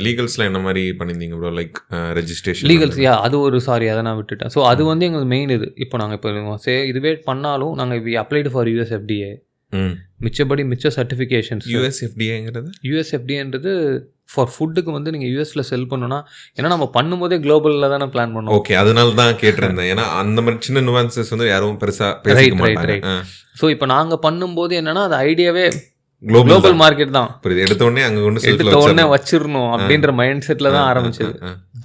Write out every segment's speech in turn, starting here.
லீகல்ஸ்லாம் என்ன மாதிரி பண்ணியிருந்தீங்க ப்ரோ? லைக் ரெஜிஸ்ட்ரேஷன் லீகல்ஸ் அது ஒரு சாரி அதை நான் விட்டுட்டேன். ஸோ அது வந்து எங்களுக்கு மெயின் இது. இப்போ நாங்கள் இப்போ இதுவே பண்ணாலும் நாங்கள் வி அப்ளைடு ஃபார் USFDA. மிச்சபடி மிச்ச சர்டிஃபிகேஷன்ஸ். யூஎஸ்எஃப்டிஏன்றது ஃபார் ஃபுட்டுக்கு வந்து நீங்கள் யூஎஸ்ல செல் பண்ணணும்னா, ஏன்னா நம்ம பண்ணும்போதே குளோபலில் தானே பிளான் பண்ணோம். ஓகே, அதனால தான் கேட்டிருந்தேன். ஏன்னா அந்த மாதிரி சின்ன நுவான்சஸ் வந்து யாரும் பெருசாக பேசிக்க மாட்டாங்க. ஸோ இப்போ நாங்கள் பண்ணும்போது என்னன்னா அது ஐடியாவே குளோபல் மார்க்கெட் தான். எடுத்த உடனே வச்சிடணும் அப்படின்ற மைண்ட் செட்டில் தான் ஆரம்பிச்சது.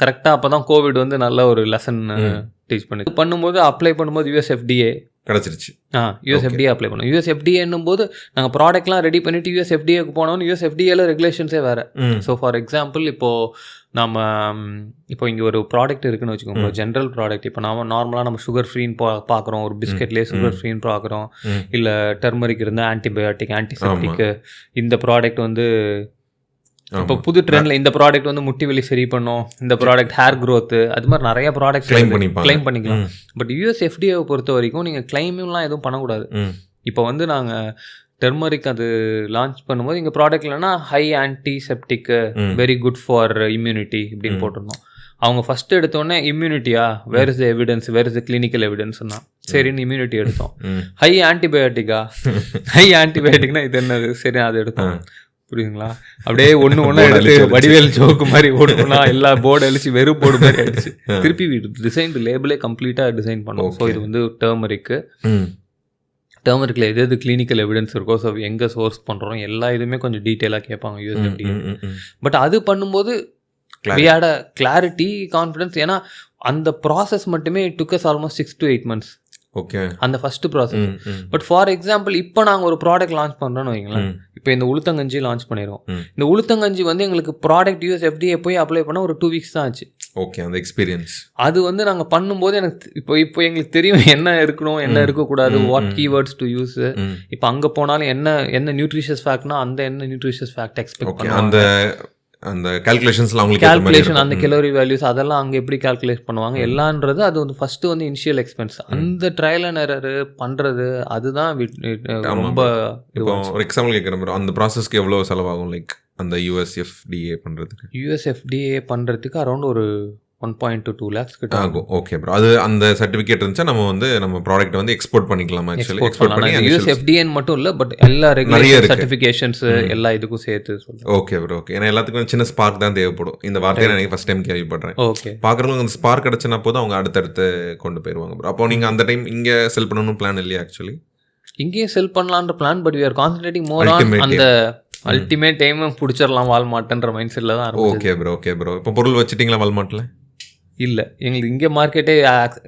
கரெக்டாக அப்போ தான் கோவிட் வந்து நல்ல ஒரு லெசன் டீச் பண்ணி பண்ணும்போது அப்ளை பண்ணும்போது USFDA கிடச்சிருச்சு. USFDA அப்ளை பண்ணோம். USFDA போது நாங்கள் ப்ராடக்ட்லாம் ரெடி பண்ணிட்டு USFDAக்கு போனோம்னு USFDAல ரெகுலேஷன்ஸே வேறு. ஸோ ஃபார் எக்ஸாம்பிள் இப்போ இங்கே ஒரு ப்ராடக்ட் இருக்குன்னு வச்சுக்கோங்க, ஜென்ரல் ப்ராடக்ட். இப்போ நார்மலாக நம்ம சுகர் ஃப்ரீன்னு பார்க்குறோம், ஒரு பிஸ்கெட்லேயே சுகர் ஃப்ரீன்னு பார்க்குறோம், இல்லை டர்மரிக் இருந்தால் ஆன்டிபயோட்டிக், ஆன்டிசெப்டிக்கு. இந்த ப்ராடக்ட் வந்து இப்போ புது ட்ரெண்டில் இந்த ப்ராடக்ட் வந்து முட்டி வலி சரி பண்ணும், இந்த ப்ராடக்ட் ஹேர் க்ரோத், அது மாதிரி நிறைய ப்ராடக்ட் கிளைம் பண்ணிக்கலாம். பட் USFDAவை பொறுத்த வரைக்கும் நீங்கள் கிளைம்லாம் எதுவும் பண்ணக்கூடாது. இப்போ வந்து நாங்கள் டெர்மரிக் அது லான்ச் பண்ணும்போது எங்கள் ப்ராடக்ட் இல்லைன்னா high antiseptic, very good for immunity இப்படின்னு போட்டிருந்தோம். அவங்க ஃபஸ்ட்டு எடுத்தோடனே இம்யூனிட்டியா, where is the evidence, where is the clinical எவிடன்ஸ்னா சரின்னு இம்யூனிட்டி எடுத்தோம். ஹை ஆன்டிபயோட்டிக்கா, ஹை ஆன்டிபயோட்டிக்னா இது என்னது, சரி அது எடுத்தோம். புரியுதுங்களா? அப்படியே ஒன்று எடுத்து வடிவேல் ஜோக்கு மாதிரி ஒன்றுனா எல்லா போர்டு அழிச்சு வெறும் போர்டு மாதிரி அடிச்சு திருப்பி டிசைன் லேபிளே கம்ப்ளீட்டாக டிசைன் பண்ணோம். ஸோ இது வந்து டர்மரிக்கில் எது கிளினிக்கல் எவிடன்ஸ் இருக்கோ, ஸோ எங்கே சோர்ஸ் பண்ணுறோம் எல்லா இதுவுமே கொஞ்சம் டீட்டெயிலாக கேட்பாங்க USFDA. பட் அது பண்ணும்போது we had a clarity, confidence. ஏன்னா அந்த ப்ராசஸ் மட்டுமே took us almost 6 to 8 months. Okay, அந்த first process. But for example இப்போ நாங்கள் ஒரு ப்ராடக்ட் லான்ச் பண்ணுறோன்னு வைங்களேன். இப்போ இந்த உளுத்தங்கஞ்சி லான்ச் பண்ணிடுவோம். இந்த உளுத்தங்கஞ்சி வந்து எங்களுக்கு ப்ராடக்ட் USFDA போய் அப்ளை பண்ண ஒரு 2 weeks தான் ஆச்சு. ஓகே, அந்த எக்ஸ்பீரியன்ஸ் அது வந்து நாங்கள் பண்ணும்போது எனக்கு இப்போ எங்களுக்கு தெரியும் என்ன இருக்கணும், என்ன இருக்கக்கூடாது, வாட் கீவேர்ட்ஸ் டு யூஸ். இப்போ அங்கே போனாலும் என்ன நியூட்ரிஷியஸ் ஃபேக்ட்னா அந்த என்ன நியூட்ரிஷியஸ் ஃபேக்ட் எக்ஸ்பெக்ட் பண்ணுவாங்க, அந்த கால்குலேஷன்ஸ்லாம் அந்த கலோரி வேல்யூஸ் அதெல்லாம் அங்கே எப்படி கால்குலேட் பண்ணுவாங்க எல்லான்றது. அது வந்து ஃபஸ்ட்டு வந்து இனிஷியல் எக்ஸ்பென்ஸ். அந்த ட்ரையல் அண்ட் எரர் பண்ணுறது அதுதான் ரொம்ப. இப்போ ஒரு எக்ஸாம்பிள் கேட்குறேன், அந்த ப்ராசஸ்க்கு எவ்வளோ செலவாகும்? லைக் அந்த USFDA பண்ணுறதுக்கு அரௌண்ட் ஒரு 1.2 to 2 lakhs கிட்ட ஆகும். ஓகே ப்ரோ, அது அந்த சர்டிஃபிகேட் இருந்துச்சா நம்ம ப்ராடக்ட் வந்து எக்ஸ்போர்ட் பண்ணிக்கலாம். ஆக்சுவலி எக்ஸ்போர்ட் பண்ணி USFDA மட்டும் இல்லை, பட் எல்லா ரெகுலேஷன் சர்டிஃபிகேஷன்ஸ் எல்லா இதுக்கும் சேர்த்து சொல்லுங்கள். Okay bro, okay. ஏன்னா எல்லாத்துக்கும் சின்ன ஸ்பார்க் தான் தேவைப்படும். இந்த வார்த்தையை நான் ஃபர்ஸ்ட் டைம் கேள்விப்படுறேன். ஓகே, பார்க்குறவங்க அந்த ஸ்பார்க் கிடச்சினா போதும் அவங்க அடுத்தடுத்து கொண்டு போயிடுவாங்க ப்ரோ. அப்போ நீங்கள் அந்த டைம் இங்கே செல் பண்ணணும் பிளான் இல்லையா? ஆக்சுவலி இங்கேயே செல் பண்ணலான்ற plan, but we are concentrating more on அந்த அல்டிமேட் டைம் பிடிச்சிடலாம் வால்மார்ட்ன்ற மைண்ட் செட்டில் தான் இருக்கும். Okay bro, okay bro. இப்போ பொருள் வச்சுட்டிங்களா வால்மார்ட்டில்? இல்லை, எங்களுக்கு இங்கே மார்க்கெட்டே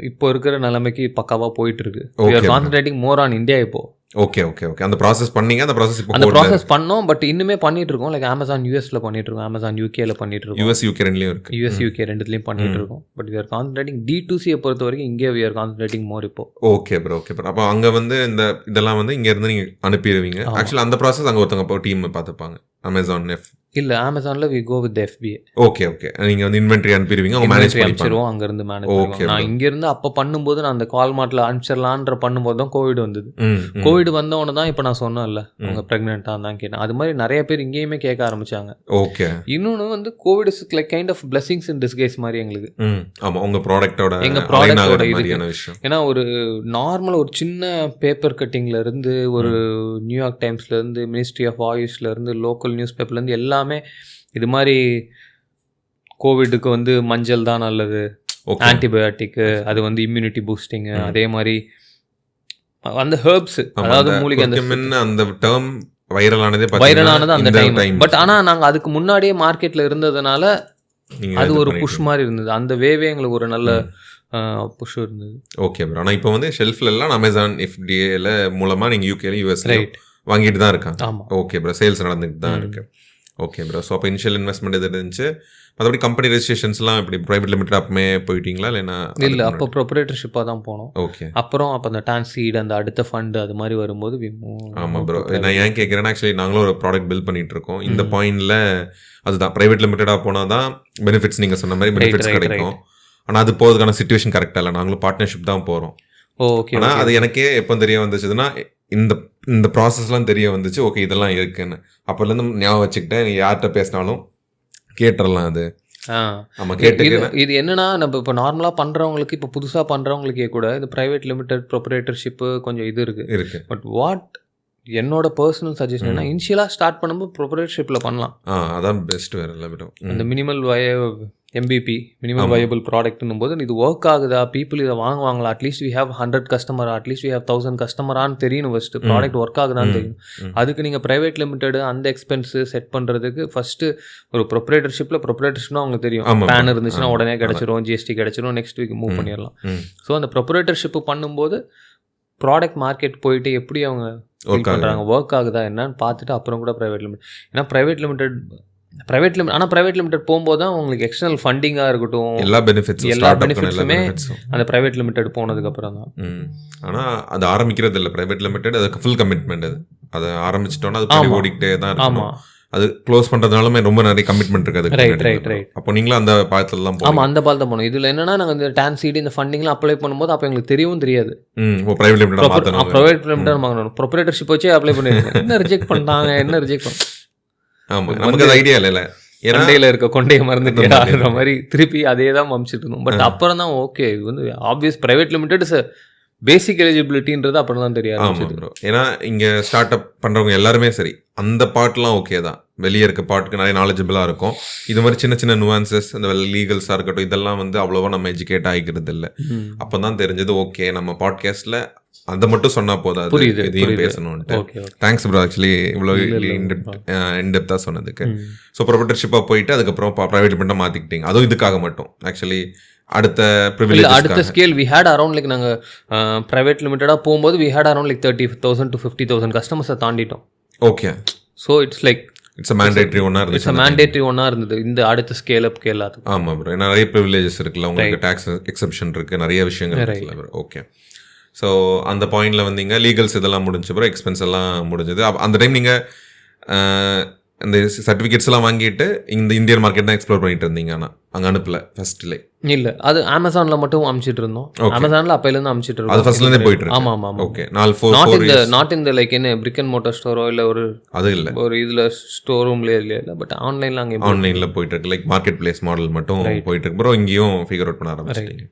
இப்போ இருக்கிற நிலைமைக்கு பக்காவாக போயிட்டு இருக்கு. கான்சன்ட்ரேட்டிங் மோர் ஆன் இந்தியா இப்போ. Okay okay okay. அந்த ப்ராசஸ் பண்ணீங்க, அந்த ப்ராசஸ் பண்ணோம். பட் இன்னுமே பண்ணிட்டு இருக்கோம். லைக் Amazon USல பண்ணிட்டு இருக்கோம், Amazon UKல பண்ணிட்டு இருக்கோம், US UK ரெண்டுலயும் இருக்கு, US UK ரெண்டுலயும் பண்ணிட்டு இருக்கோம். But we are concentrating D2C பொறுத்த வரைக்கும் இங்கே we are concentrating more இப்போ. Okay bro, okay bro. அப்போ அங்கே வந்து இதெல்லாம் வந்து இங்கே இருந்து நீங்கள் அனுப்பிடுவீங்க. ஆக்சுவலி அந்த ப்ராசஸ் அங்கே ஒருத்தவங்க இப்போ டீம் பார்த்துப்பாங்க. Amazon இல்லை, Amazonல we go with the FBA. Okay okay. நீங்கள் வந்து இன்வென்ட்ரி அனுப்பிடுவீங்க, அவங்க மேனேஜ் பண்ணிடுவோம். அங்கேருந்து மேனேஜ் பண்ணுவோம். நான் இங்கேருந்து அப்போ பண்ணும்போது நான் அந்த கால்மார்ட்டில் அனுப்பிச்சிடலான்ற பண்ணும்போது தான் கோவிட் வந்தது. கோவிட் வந்தவொன்னு தான் இப்போ நான் சொன்னேன்ல அவங்க ப்ரெக்னென்ட்டாக தான் கேட்டேன். அது மாதிரி நிறைய பேர் இங்கேயுமே கேட்க ஆரம்பிச்சாங்க. ஓகே. இன்னொன்று வந்து Covid is like kind of blessings in disguise மாதிரி எங்களுக்கு. ஆமாம், உங்கள் ப்ராடக்டோட விஷயம். ஏன்னா ஒரு நார்மல் ஒரு சின்ன பேப்பர் கட்டிங்ல இருந்து, ஒரு நியூயார்க் டைம்ஸ்ல இருந்து, மினிஸ்ட்ரி ஆஃப் ஆயுஷ்ல இருந்து, லோக்கல் நியூஸ் பேப்பர்லேருந்து எல்லாமே இது மாதிரி கோவிடுக்கு வந்து மஞ்சள் தான் நல்லது, ஆன்டிபயோட்டிக்கு, அது வந்து இம்யூனிட்டி பூஸ்டிங்கு, அதே மாதிரி அந்த ஹெர்ப்ஸ், அதாவது மூலிகை, அந்த டேர்ம் வைரலானது அந்த டைம். பட் ஆனால் நாங்கள் அதுக்கு முன்னாடியே மார்க்கெட்டில் இருந்ததுனால அது ஒரு புஷ் மாதிரி இருந்தது. அந்த வேவே எங்களுக்கு ஒரு நல்ல புஷ் இருந்தது. Okay bro. ஆனால் இப்போ வந்து ஷெல்ஃப்ல எல்லாம் Amazon FBAல மூலமாக நீங்கள் UKல USல வாங்கிட்டு தான் இருக்காங்க. ஆமாம். ஓகே ப்ரோ, சேல்ஸ் நடந்துட்டு தான் இருக்கு. Okay bro. ஸோ அப்போ இனிஷியல் இன்வெஸ்ட்மெண்ட் எது இருந்துச்சு? மற்றபடி கம்பெனி ரெஜிஸ்ட்ரேஷன்ஸ்லாம் எப்படி ப்ரைவேட் லிமிடெட் அப்பமே போயிட்டீங்களா இல்லைன்னா? இல்லை, அப்போ ப்ரொப்ரேட்டர்ஷிப்பாக தான் போனோம். ஓகே. அப்புறம் அப்போ அந்த டான்சீட், அந்த அடுத்த ஃபண்டு அது மாதிரி வரும்போது ஆமாம் ப்ரோ. நான் ஏன் கேட்குறேன்னா, ஆக்சுவலி நாங்களும் ஒரு ப்ராடக்ட் பில்ட் பண்ணிட்டு இருக்கோம். இந்த பாயிண்டில் அதுதான் ப்ரைவேட் லிமிடெடாக போனால் தான் பெனிஃபிட்ஸ், நீங்கள் சொன்ன மாதிரி பெனிஃபிட்ஸ் கிடைக்கும். ஆனால் அது போகிறதுக்கான சிச்சுவேஷன் கரெக்டாக இல்லை. நாங்களும் பார்ட்னர்ஷிப் தான் போகிறோம். ஓகே. ஆனால் அது எனக்கே எப்போ தெரிய வந்துச்சுன்னா, இந்த ப்ராசஸ்லாம் தெரிய வந்துச்சு. ஓகே, இதெல்லாம் இருக்குன்னு அப்போலேருந்து ஞாபகம் வச்சுக்கிட்டேன். நீங்கள் யார்கிட்ட பேசினாலும் கேட்டுறலாம் அது. ஆமா, இது என்னன்னா நம்ம இப்போ நார்மலாக பண்ணுறவங்களுக்கு, இப்போ புதுசாக பண்ணுறவங்களுக்கே கூட இது ப்ரைவேட் லிமிடெட் ப்ரொப்ரேட்டர்ஷிப்பு கொஞ்சம் இது இருக்கு. பட் என்னோட பர்சனல் சஜஷன் என்ன, இனிஷியலாக ஸ்டார்ட் பண்ணும்போது ப்ரொப்ரேட்டர்ஷிப்பில் பண்ணலாம். அதான் பெஸ்ட். வேறு இல்லை விடும். அந்த MVP மினிமல் வயபிள் ப்ராடக்ட்னும் போது இது ஒர்க் ஆகுதா, பீப்புள் இதை வாங்குவாங்களா, அட்லீஸ்ட் வி ஹேவ் 100 கஸ்டமரா, அட்லீஸ்ட் வி ஹேவ் 1000 கஸ்டமரான்னு தெரியணும். ஃபஸ்ட்டு ப்ராடக்ட் ஒர்க் ஆகுதான்னு தெரியும். அதுக்கு நீங்கள் ப்ரைவேட் லிமிடெட் அந்த எக்ஸ்பென்ஸு செட் பண்ணுறதுக்கு ஃபஸ்ட்டு ஒரு ப்ரொப்ரேட்டர்ஷிப்னா அவங்களுக்கு தெரியும். பேன் இருந்துச்சுன்னா உடனே கிடச்சிரும், GST கிடச்சிரும், நெக்ஸ்ட் வீக் மூவ் பண்ணிடலாம். ஸோ அந்த ப்ரொப்ரேட்டர்ஷிப்பு பண்ணும்போது ப்ராடக்ட் மார்க்கெட் போயிட்டு எப்படி அவங்க பண்ணுறாங்க, ஒர்க் ஆகுதா என்னன்னு பார்த்துட்டு அப்புறம் கூட ப்ரைவேட் லிமிடெட். ஏன்னா ப்ரைவேட் லிமிடெட் ஆனால் ப்ரைவேட் லிமிடெட் போகும்போது தான் உங்களுக்கு எக்ஸ்டர்னல் ஃபண்டிங்காக இருக்கட்டும், எல்லா பெனிஃபிட்ஸுமே அந்த ப்ரைவேட் லிமிடெட் போனதுக்கப்புறம் தான். ஆனால் அது ஆரம்பிக்கிறது இல்லை ப்ரைவேட் லிமிடெட், அதுக்கு ஃபுல் கமிட்மெண்ட். அதை ஆரம்பிச்சிட்டோன்னா அது ஓடிக்கிட்டே தான் இருக்கும். அது க்ளோஸ் பண்ணுறதுனாலுமே ரொம்ப நிறைய கமிட்மெண்ட் இருக்குது. ரைட். அப்போ நீங்களும் அந்த பாலத்தில் தான் போகணும். அந்த பாலத்தை போகணும். இதில் என்னன்னா நாங்கள் இந்த டான்சீடு இந்த ஃபண்டிங்லாம் அப்ளை பண்ணும்போது அப்போ எங்களுக்கு தெரியவும் தெரியாது. ப்ரைவேட் லிமிடெட் வாங்கணும். ப்ரொப்ரேட்டர்ஷிப் வச்சு அப்ளை பண்ணிருக்கோம். என்ன ரிஜெக்ட் பண்ணிட்டாங்க, என்ன ரிஜெக்ட் பண்ண. ஆமாம், நமக்கு அது ஐடியா இல்லை. கொண்டையில் இருக்க கொண்டையை மறந்துட்டு மாதிரி திருப்பி அதே தான் அமிச்சிட்டு இருந்தோம். பட் அப்புறம் தான் ஓகே, இது வந்து ஆப்வியஸ் ப்ரைவேட் லிமிடெட் பேசிக் எலிஜிபிலிட்டின்றது அப்புறம் தான் தெரியாது. ஆமாம் ப்ரோ. ஏன்னா இங்கே ஸ்டார்ட் அப் பண்ணுறவங்க எல்லாருமே சரி, அந்த பார்ட்லாம் ஓகே தான். வெளியே இருக்க பார்ட்டுக்கு நிறைய நாலேஜபிளாக இருக்கும். இது மாதிரி சின்ன சின்ன நுவான்சஸ், இந்த லீகல்ஸாக இருக்கட்டும், இதெல்லாம் வந்து அவ்வளோவா நம்ம எஜுகேட் ஆகிக்கிறது இல்லை. அப்போ தான் தெரிஞ்சது ஓகே நம்ம பாட்காஸ்ட்டில் அதை மட்டும் சொன்னா போதாது, இதையும் பேசணும்ட்டு. தேங்க்ஸ் ப்ரோ, ஆக்சுவலி இவ்வளோ இன்டெப்த்தாக சொன்னதுக்கு. ஸோ ப்ரொப்ரேட்டர்ஷிப்பாக போயிட்டு அதுக்கப்புறம் ப்ரைவேட் லிமிட்டாக மாற்றிக்கிட்டீங்க. அதுவும் இதுக்காக மட்டும். ஆக்சுவலி அடுத்த scale we had around like நாங்கள் ப்ரைவேட் லிமிட்டடாக போகும்போது we had around like 30,000 to 50,000 கஸ்டமர்ஸை தாண்டிட்டோம். Okay. So it's like it's mandatory ஒன்றா இருந்தது இந்த அடுத்த ஸ்கேல் அப் எல்லாத்துக்கும். ஆமாம் ப்ரோ, நிறைய ப்ரிவிலேஜஸ் இருக்குல்ல உங்களுக்கு, டேக்ஸ் எக்ஸெப்ஷன் இருக்குது, நிறைய விஷயங்கள் இருக்குல்ல ப்ரோ. ஓகே. ஸோ அந்த பாயிண்டில் வந்தீங்க, லீகல்ஸ் இதெல்லாம் முடிஞ்சு ப்ரோ, எக்ஸ்பென்ஸ் எல்லாம் முடிஞ்சது. அந்த டைம் நீங்கள் இந்த சர்டிஃபிகேட்ஸ் எல்லாம் வாங்கிட்டு இந்த இந்தியன் மார்க்கெட் தான் எக்ஸ்ப்ளோர் பண்ணிட்டு இருந்தீங்க. ஆனால் அங்கே அனுப்பல ஃபர்ஸ்ட்ல இல்லை, அது அமேசானில் மட்டும் அனுப்பிச்சிட்டு இருந்தோம். அமேசானில் அப்போலேருந்து அனுப்பிச்சிட்டு இருக்கோம். அது ஃபர்ஸ்ட்லேருந்தே போயிட்டு இருக்கு. ஆமாம் ஆமாம். ஓகே. நாட் இந்த லைக் என்ன பிரிக் அண்ட் மோட்டார் ஸ்டோரோ இல்லை ஒரு அது இல்லை ஒரு இதில் ஸ்டோர் ரூம்லேயே இல்லை, பட் ஆன்லைனில் அங்கே ஆன்லைனில் போயிட்டு இருக்கு. லைக் மார்க்கெட் பிளேஸ் மாடல் மட்டும் போயிட்டு இருக்கு ப்ரோ. இங்கேயும் ஃபிகர் அவுட் பண்ண ஆரம்பிச்சிட்டீங்க.